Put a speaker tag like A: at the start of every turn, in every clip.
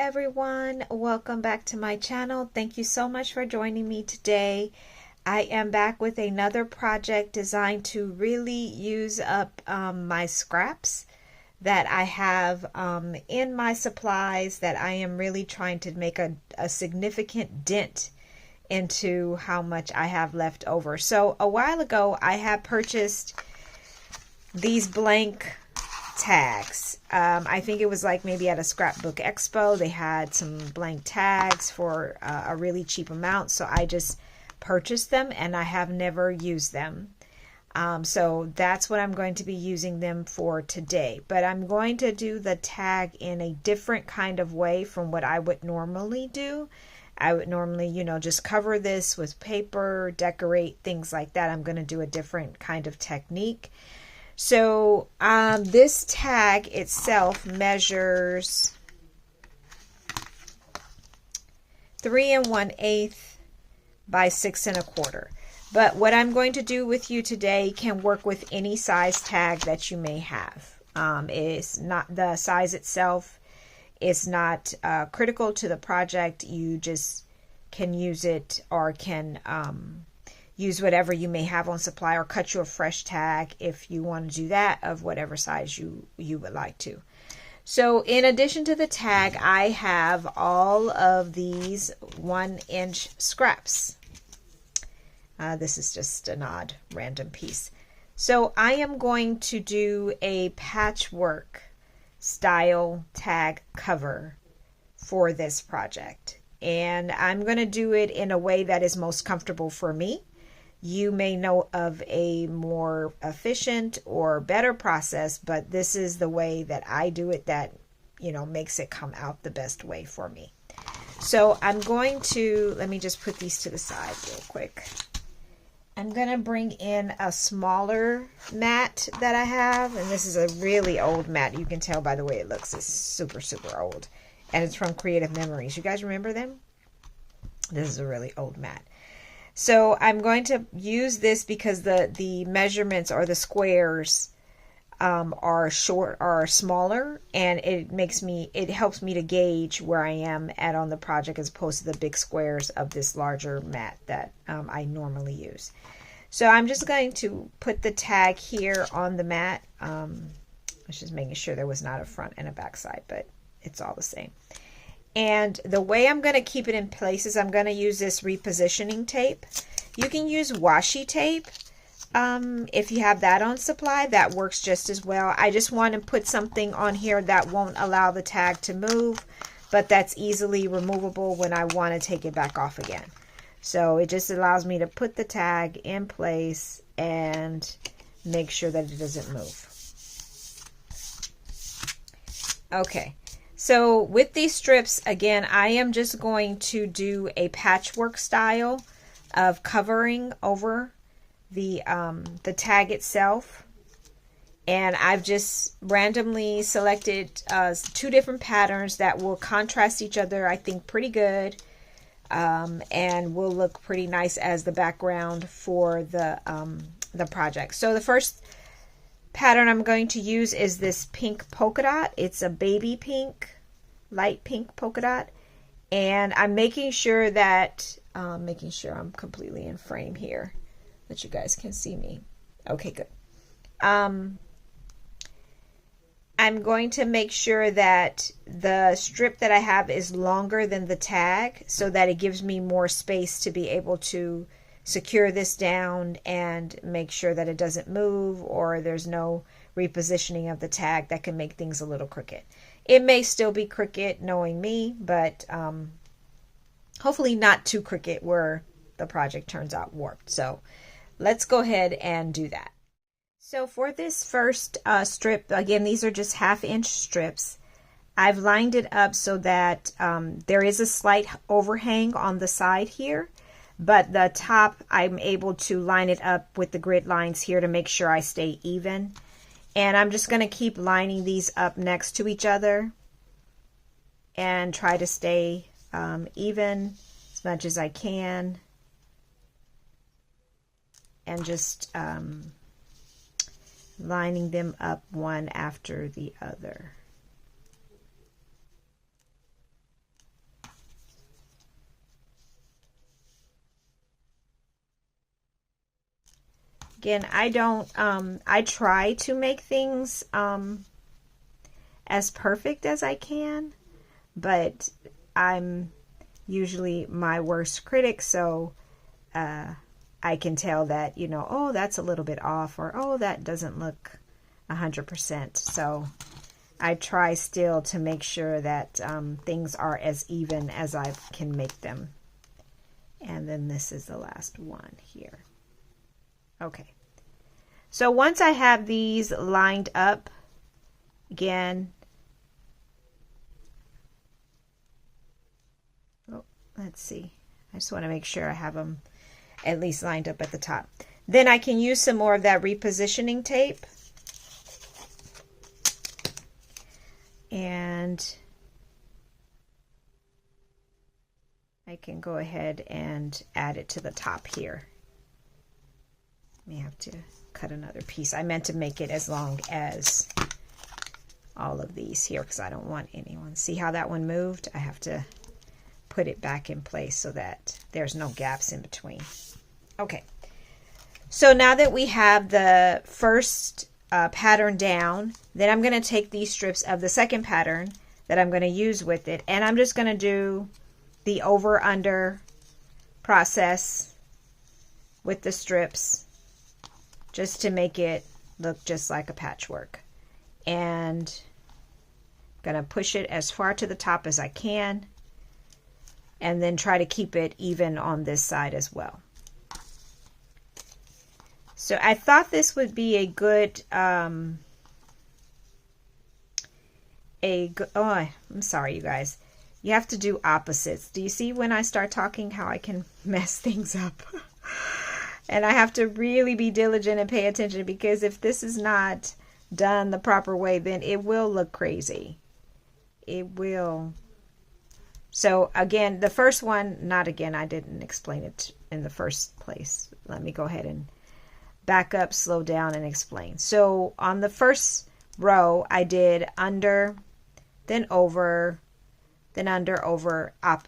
A: everyone, welcome back to my channel. Thank you so much for joining me today. I am back with another project designed to really use up my scraps that I have in my supplies, that I am really trying to make a significant dent into how much I have left over. So a while ago I had purchased these blank tags. I think it was like maybe at a scrapbook expo they had some blank tags for a really cheap amount, so I just purchased them and I have never used them. So that's what I'm going to be using them for today, but I'm going to do the tag in a different kind of way from what I would normally do. I would normally, just cover this with paper, decorate, things like that. I'm going to do a different kind of technique. So this tag itself measures 3 1/8 by 6 1/4. But what I'm going to do with you today can work with any size tag that you may have. It's not the size itself. It's not critical to the project. You just can use it, or can use whatever you may have on supply, or cut you a fresh tag if you want to do that, of whatever size you would like to. So in addition to the tag, I have all of these 1-inch scraps. This is just an odd random piece. So I am going to do a patchwork style tag cover for this project, and I'm going to do it in a way that is most comfortable for me. You may know of a more efficient or better process, but this is the way that I do it that, makes it come out the best way for me. So I'm going to, let me just put these to the side real quick. I'm going to bring in a smaller mat that I have, and this is a really old mat. You can tell by the way it looks. It's super, super old, and it's from Creative Memories. You guys remember them? This is a really old mat. So I'm going to use this because the measurements, or the squares, are smaller, and it helps me to gauge where I am at on the project, as opposed to the big squares of this larger mat that I normally use. So I'm just going to put the tag here on the mat. I was just making sure there was not a front and a back side, but it's all the same. And the way I'm going to keep it in place is I'm going to use this repositioning tape. You can use washi tape. If you have that on supply, that works just as well. I just want to put something on here that won't allow the tag to move, but that's easily removable when I want to take it back off again. So it just allows me to put the tag in place and make sure that it doesn't move. Okay. So with these strips, again, I am just going to do a patchwork style of covering over the tag itself. And I've just randomly selected 2 different patterns that will contrast each other, I think, pretty good, and will look pretty nice as the background for the project. So the first pattern I'm going to use is this pink polka dot. It's a baby pink, light pink polka dot, and I'm making sure that I'm completely in frame here, that you guys can see me. Okay, good. I'm going to make sure that the strip that I have is longer than the tag, so that it gives me more space to be able to secure this down and make sure that it doesn't move, or there's no repositioning of the tag that can make things a little crooked. It may still be crooked, knowing me, but hopefully not too crooked where the project turns out warped. So let's go ahead and do that. So for this first strip, again, these are just 1/2-inch strips. I've lined it up so that there is a slight overhang on the side here, but the top, I'm able to line it up with the grid lines here to make sure I stay even. And I'm just going to keep lining these up next to each other and try to stay even as much as I can. And just lining them up one after the other. Again, I don't, I try to make things as perfect as I can, but I'm usually my worst critic, so I can tell that, you know, oh, that's a little bit off, or oh, that doesn't look 100%. So I try still to make sure that things are as even as I can make them. And then this is the last one here. Okay. So once I have these lined up, again, oh, let's see. I just want to make sure I have them at least lined up at the top. Then I can use some more of that repositioning tape. And I can go ahead and add it to the top here. May have to cut another piece. I meant to make it as long as all of these here because I don't want anyone. See how that one moved? I have to put it back in place so that there's no gaps in between. Okay, so now that we have the first pattern down, then I'm going to take these strips of the second pattern that I'm going to use with it, and I'm just going to do the over-under process with the strips just to make it look just like a patchwork. And I'm going to push it as far to the top as I can, and then try to keep it even on this side as well. So I thought this would be a good, oh, I'm sorry, you guys. You have to do opposites. Do you see when I start talking how I can mess things up? And I have to really be diligent and pay attention, because if this is not done the proper way, then it will look crazy. It will. So again, the first one, not again, I didn't explain it in the first place. Let me go ahead and back up, slow down, and explain. So on the first row, I did under, then over, then under, over, up,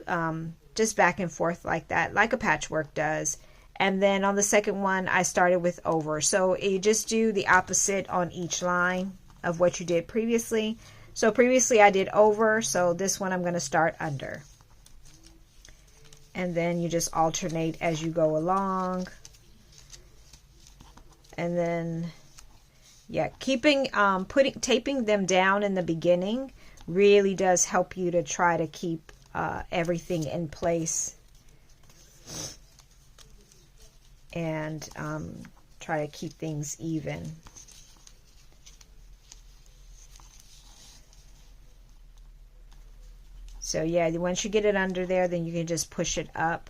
A: just back and forth like that, like a patchwork does. And then on the second one, I started with over. So you just do the opposite on each line of what you did previously. So previously I did over, so this one I'm going to start under. And then you just alternate as you go along. And then, yeah, keeping, taping them down in the beginning really does help you to try to keep everything in place. And try to keep things even. So yeah, once you get it under there, then you can just push it up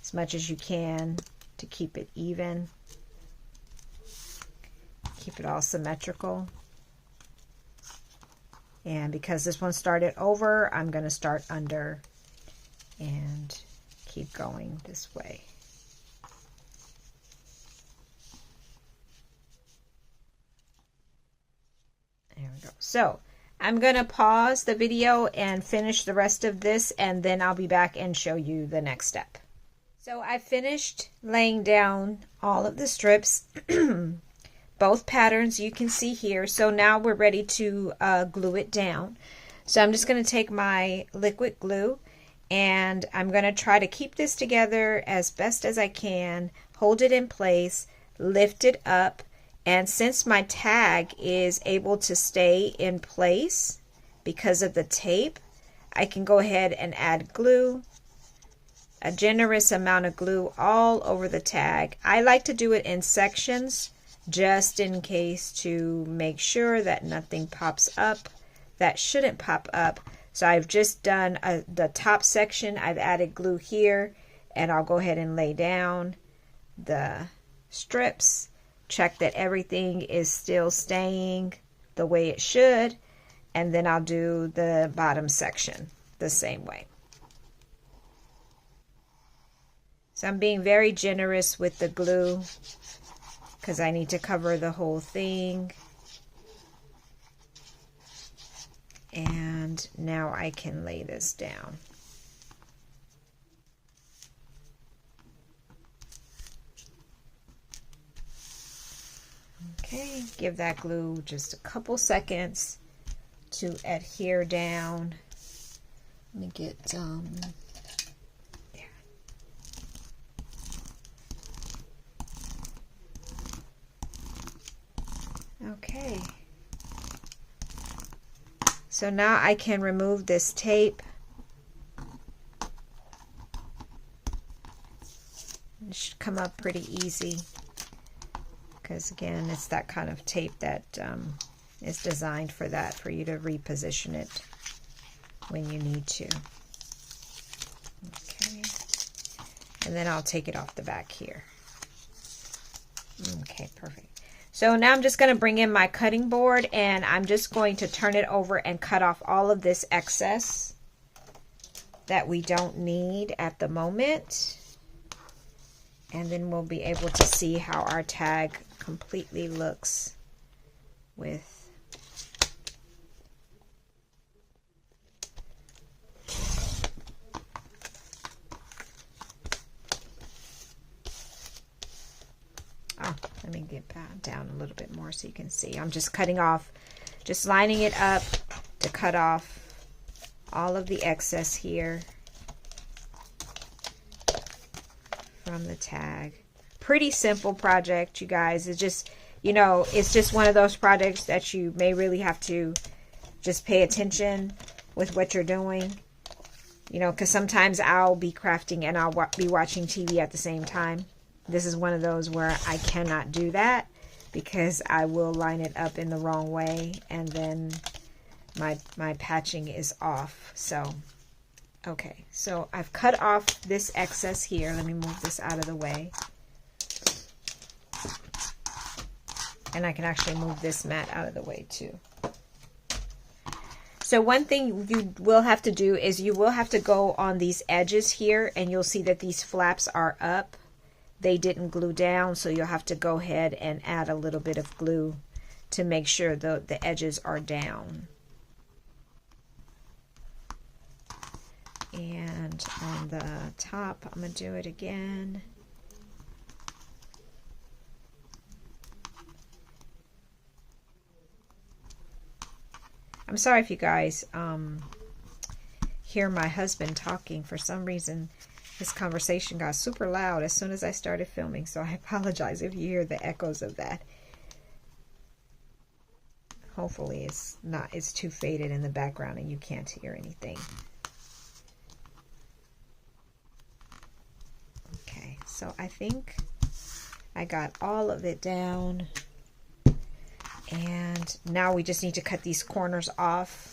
A: as much as you can to keep it even. Keep it all symmetrical. And because this one started over, I'm going to start under and keep going this way. There we go. So I'm going to pause the video and finish the rest of this, and then I'll be back and show you the next step. So I finished laying down all of the strips, both patterns you can see here. So now we're ready to glue it down. So I'm just going to take my liquid glue, and I'm going to try to keep this together as best as I can, hold it in place, lift it up. And since my tag is able to stay in place because of the tape, I can go ahead and add glue, a generous amount of glue all over the tag. I like to do it in sections just in case, to make sure that nothing pops up that shouldn't pop up. So I've just done the top section. I've added glue here, and I'll go ahead and lay down the strips. Check that everything is still staying the way it should, and then I'll do the bottom section the same way. So I'm being very generous with the glue because I need to cover the whole thing. And now I can lay this down. Okay, give that glue just a couple seconds to adhere down. Let me get there. Okay. So now I can remove this tape. It should come up pretty easy because again, it's that kind of tape that is designed for that, for you to reposition it when you need to. Okay. And then I'll take it off the back here. Okay, perfect. So now I'm just going to bring in my cutting board and I'm just going to turn it over and cut off all of this excess that we don't need at the moment. And then we'll be able to see how our tag completely looks with let me get down a little bit more so you can see. I'm just cutting off, just lining it up to cut off all of the excess here from the tag. Pretty simple project, you guys. It's just, you know, it's just one of those projects that you may really have to just pay attention with what you're doing. You know, because sometimes I'll be crafting and I'll be watching TV at the same time. This is one of those where I cannot do that because I will line it up in the wrong way and then my patching is off. So, okay, so I've cut off this excess here. Let me move this out of the way. And I can actually move this mat out of the way too. So one thing you will have to do is you will have to go on these edges here and you'll see that these flaps are up. They didn't glue down, so you'll have to go ahead and add a little bit of glue to make sure the edges are down. And on the top, I'm going to do it again. I'm sorry if you guys hear my husband talking. For some reason, this conversation got super loud as soon as I started filming, so I apologize if you hear the echoes of that. Hopefully it's too faded in the background and you can't hear anything. Okay, so I think I got all of it down. And now we just need to cut these corners off.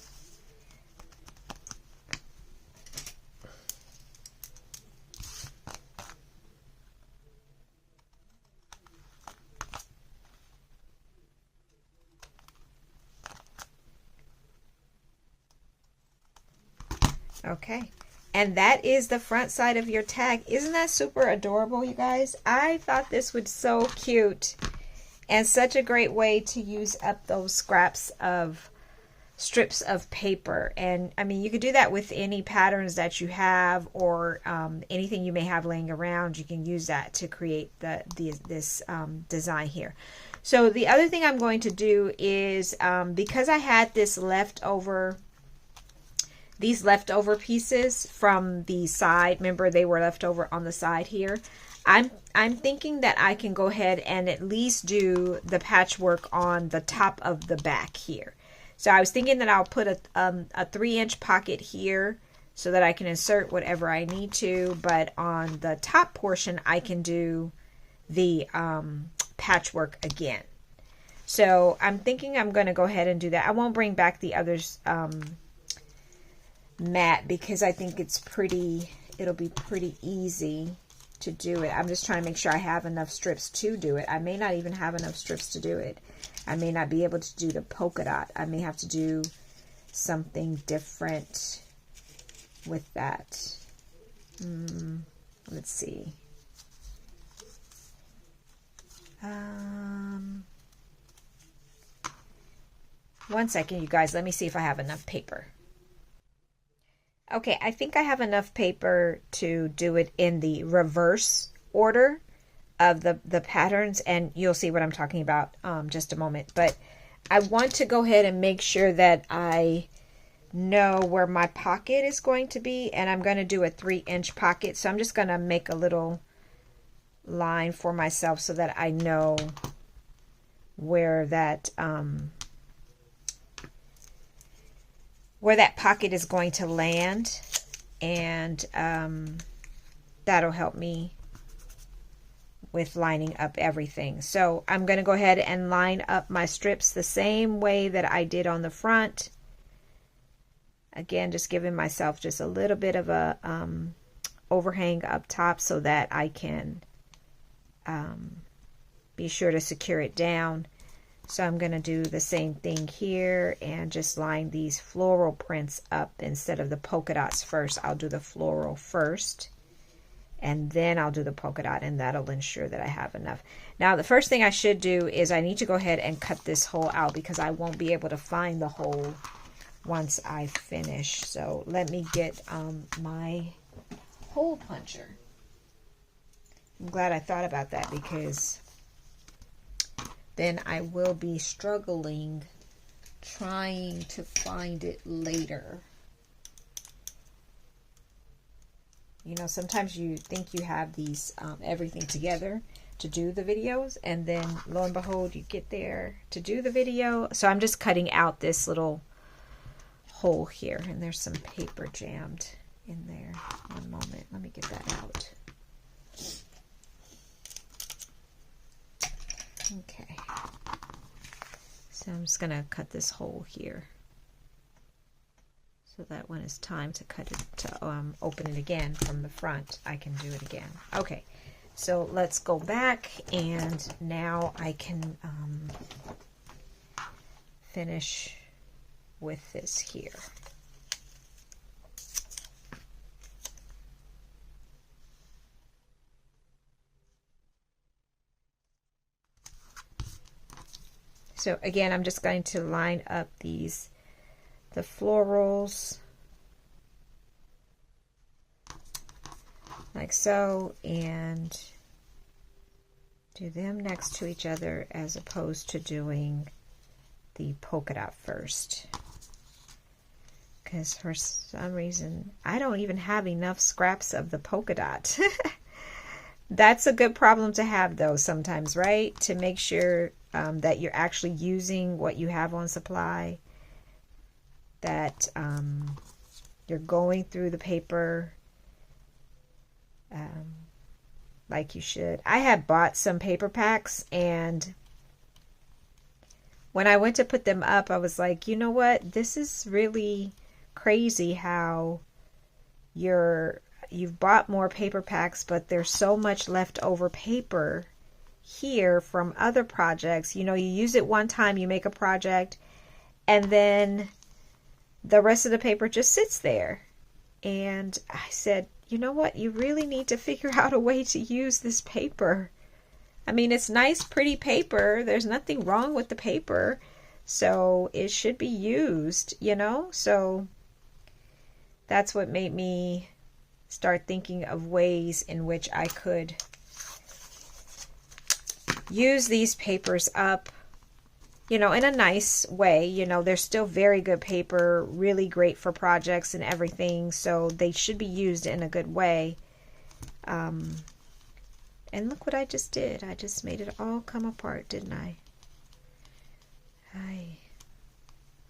A: Okay, and that is the front side of your tag. Isn't that super adorable, you guys? I thought this was so cute and such a great way to use up those strips of paper. And I mean, you could do that with any patterns that you have or anything you may have laying around. You can use that to create this design here. So the other thing I'm going to do is because I had these leftover pieces from the side. Remember, they were left over on the side here. I'm thinking that I can go ahead and at least do the patchwork on the top of the back here. So I was thinking that I'll put a 3-inch pocket here so that I can insert whatever I need to. But on the top portion, I can do the patchwork again. So I'm thinking I'm going to go ahead and do that. I won't bring back the others mat because I think it'll be pretty easy to do it. I'm just trying to make sure I have enough strips to do it. I may not even have enough strips to do it. I may not be able to do the polka dot. I may have to do something different with that. Let's see. One second, you guys. Let me see if I have enough paper. Okay, I think I have enough paper to do it in the reverse order of the patterns, and you'll see what I'm talking about just a moment. But I want to go ahead and make sure that I know where my pocket is going to be, and I'm going to do a 3-inch pocket. So I'm just going to make a little line for myself so that I know where that pocket is going to land, and that'll help me with lining up everything. So I'm going to go ahead and line up my strips the same way that I did on the front. Again, just giving myself just a little bit of a overhang up top so that I can be sure to secure it down. So I'm going to do the same thing here and just line these floral prints up instead of the polka dots first. I'll do the floral first, and then I'll do the polka dot, and that'll ensure that I have enough. Now, the first thing I should do is I need to go ahead and cut this hole out because I won't be able to find the hole once I finish. So let me get my hole puncher. I'm glad I thought about that because then I will be struggling trying to find it later. You know, sometimes you think you have these everything together to do the videos, and then lo and behold, you get there to do the video. So I'm just cutting out this little hole here, and there's some paper jammed in there. One moment, let me get that out. Okay, so I'm just gonna cut this hole here so that when it's time to cut it, to open it again from the front, I can do it again. Okay, so let's go back, and now I can finish with this here. So again, I'm just going to line up the florals like so, and do them next to each other as opposed to doing the polka dot first. Because for some reason, I don't even have enough scraps of the polka dot. That's a good problem to have though sometimes, right? To make sure that you're actually using what you have on supply, that you're going through the paper like you should. I had bought some paper packs, and when I went to put them up, I was like, you know what? This is really crazy how you've bought more paper packs, but there's so much leftover paper here from other projects. You know, you use it one time, you make a project, and then the rest of the paper just sits there. And I said, you know what? You really need to figure out a way to use this paper. I mean, it's nice, pretty paper. There's nothing wrong with the paper. So it should be used, you know? So that's what made me start thinking of ways in which I could use these papers up, you know, in a nice way. You know, they're still very good paper, really great for projects and everything, so they should be used in a good way. And look what I just did. I just made it all come apart, didn't I?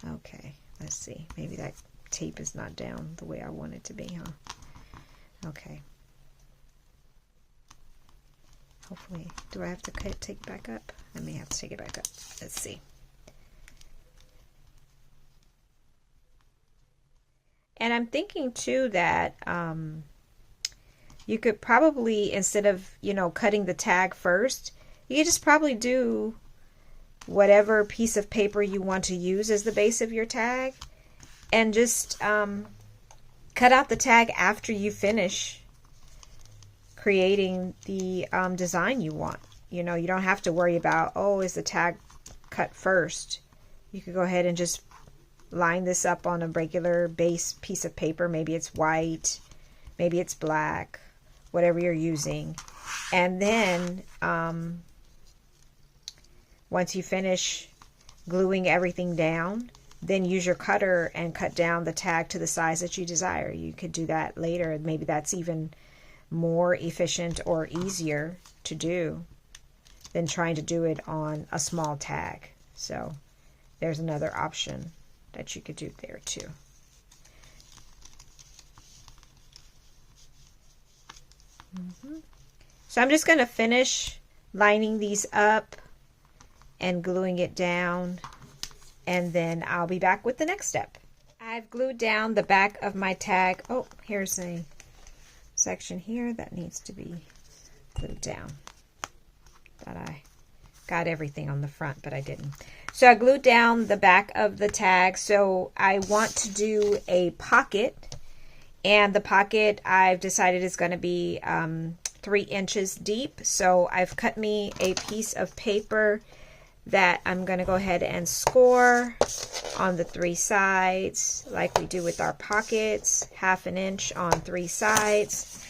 A: Okay, let's see. Maybe that tape is not down the way I want it to be, huh? Okay. Hopefully, do I have to take it back up? I may have to take it back up. Let's see. And I'm thinking too that you could probably, instead of, you know, cutting the tag first, you could just probably do whatever piece of paper you want to use as the base of your tag, and just cut out the tag after you finish creating the design you want. You know, you don't have to worry about, oh, is the tag cut first? You could go ahead and just line this up on a regular base piece of paper. Maybe it's white, maybe it's black, whatever you're using. And then once you finish gluing everything down, then use your cutter and cut down the tag to the size that you desire. You could do that later. Maybe that's even more efficient or easier to do than trying to do it on a small tag. So there's another option that you could do there too. So I'm just going to finish lining these up and gluing it down, and then I'll be back with the next step. I've glued down the back of my tag. Oh, here's a section here that needs to be glued down. Thought I got everything on the front, but I didn't. So I glued down the back of the tag. So I want to do a pocket, and the pocket I've decided is going to be 3 inches deep. So I've cut me a piece of paper that I'm going to go ahead and score on the 3 sides like we do with our pockets, 1/2 inch on 3 sides.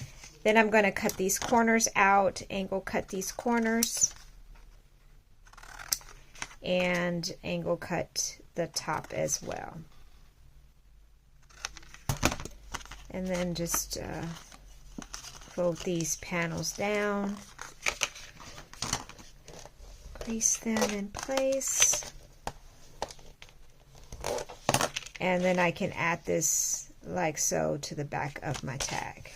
A: Then I'm going to cut these corners out, angle cut these corners, and angle cut the top as well. And then just fold these panels down, crease them in place, and then I can add this like so to the back of my tag.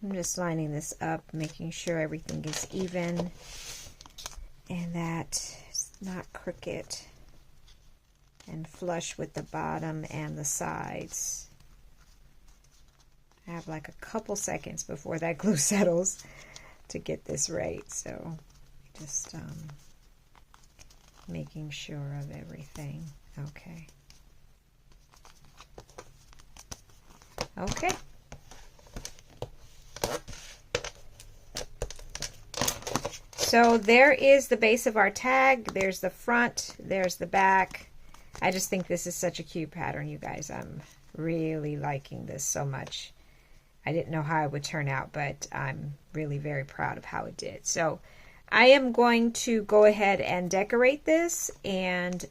A: I'm just lining this up, making sure everything is even and that it's not crooked and flush with the bottom and the sides. I have like a couple seconds before that glue settles to get this right, so just making sure of everything. Okay. Okay. So there is the base of our tag. There's the front, there's the back. I just think this is such a cute pattern, you guys. I'm really liking this so much. I didn't know how it would turn out, but I'm really very proud of how it did. So I am going to go ahead and decorate this, and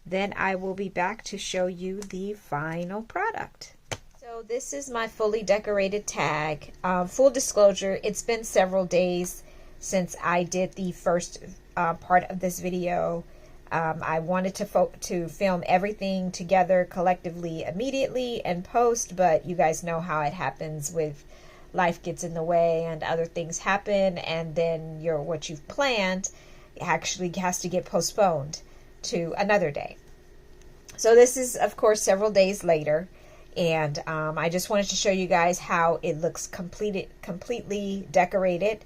A: then I will be back to show you the final product. So this is my fully decorated tag. Full disclosure, it's been several days since I did the first part of this video. I wanted to film everything together collectively immediately and post, but you guys know how it happens with life gets in the way and other things happen, and then what you've planned actually has to get postponed to another day. So this is, of course, several days later, and I just wanted to show you guys how it looks completely decorated.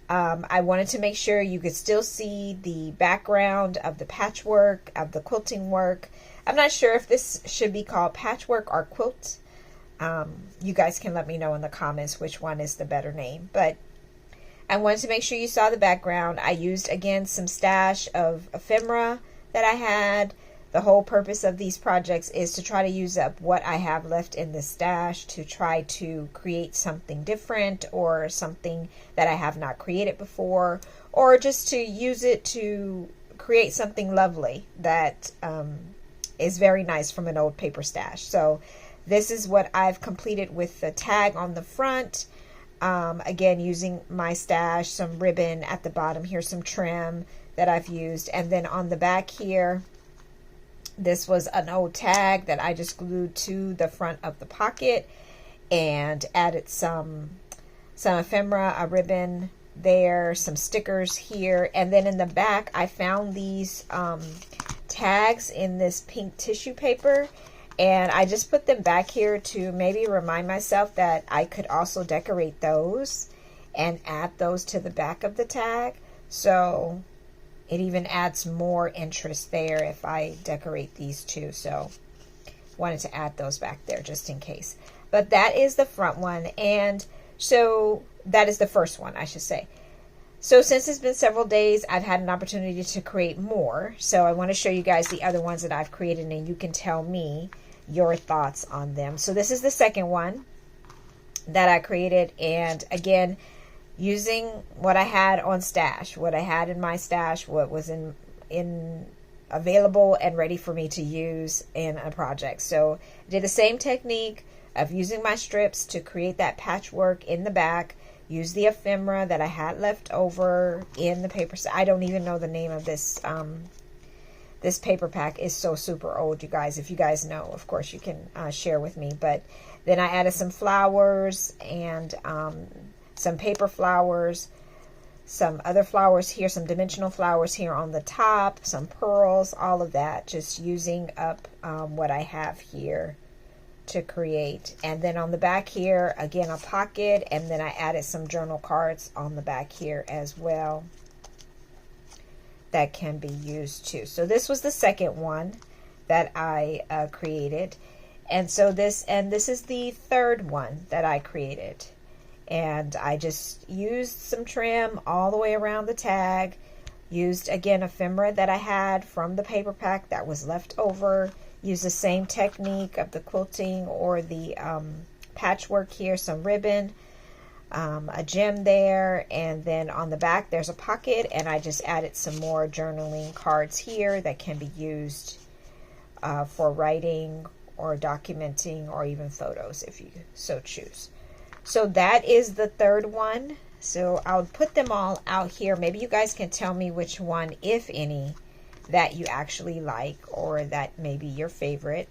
A: I wanted to make sure you could still see the background of the patchwork, of the quilting work. I'm not sure if this should be called patchwork or quilt. You guys can let me know in the comments which one is the better name. But I wanted to make sure you saw the background. I used, again, some stash of ephemera that I had. The whole purpose of these projects is to try to use up what I have left in the stash to try to create something different or something that I have not created before, or just to use it to create something lovely that is very nice from an old paper stash. So this is what I've completed with the tag on the front. Again, using my stash, some ribbon at the bottom. Here's some trim that I've used. And then on the back here, this was an old tag that I just glued to the front of the pocket and added some ephemera, a ribbon there, some stickers here. And then in the back, I found these tags in this pink tissue paper, and I just put them back here to maybe remind myself that I could also decorate those and add those to the back of the tag. So it even adds more interest there if I decorate these two. So wanted to add those back there just in case. But that is the front one, and so that is the first one, I should say. So since it's been several days, I've had an opportunity to create more. So I want to show you guys the other ones that I've created, and you can tell me your thoughts on them. So this is the second one that I created, and again, using what I had on stash, what I had in my stash, what was in available and ready for me to use in a project. So I did the same technique of using my strips to create that patchwork in the back. Use the ephemera that I had left over in the paper. I don't even know the name of this. This paper pack is so super old, you guys. If you guys know, of course, you can share with me. But then I added some flowers and some paper flowers, some other flowers here, some dimensional flowers here on the top, some pearls, all of that. Just using up what I have here to create. And then on the back here, again, a pocket, and then I added some journal cards on the back here as well that can be used too. So this was the second one that I created, and so this is the third one that I created, and I just used some trim all the way around the tag, used again ephemera that I had from the paper pack that was left over. Use the same technique of the quilting or the patchwork here, some ribbon, a gem there, and then on the back there's a pocket, and I just added some more journaling cards here that can be used for writing or documenting or even photos if you so choose. So that is the third one. So I'll put them all out here. Maybe you guys can tell me which one, if any, that you actually like or that may be your favorite.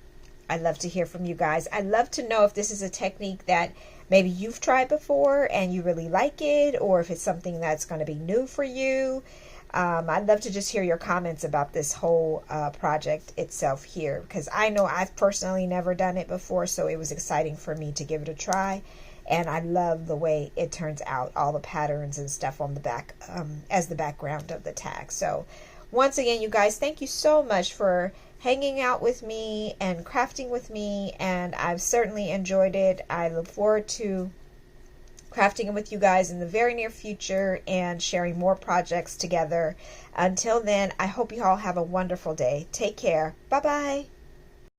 A: I'd love to hear from you guys. I'd love to know if this is a technique that maybe you've tried before and you really like it, or if it's something that's going to be new for you. I'd love to just hear your comments about this whole project itself here, because I know I've personally never done it before, so it was exciting for me to give it a try. And I love the way it turns out, all the patterns and stuff on the back as the background of the tag. So once again, you guys, thank you so much for hanging out with me and crafting with me, and I've certainly enjoyed it. I look forward to crafting with you guys in the very near future and sharing more projects together. Until then, I hope you all have a wonderful day. Take care. Bye-bye.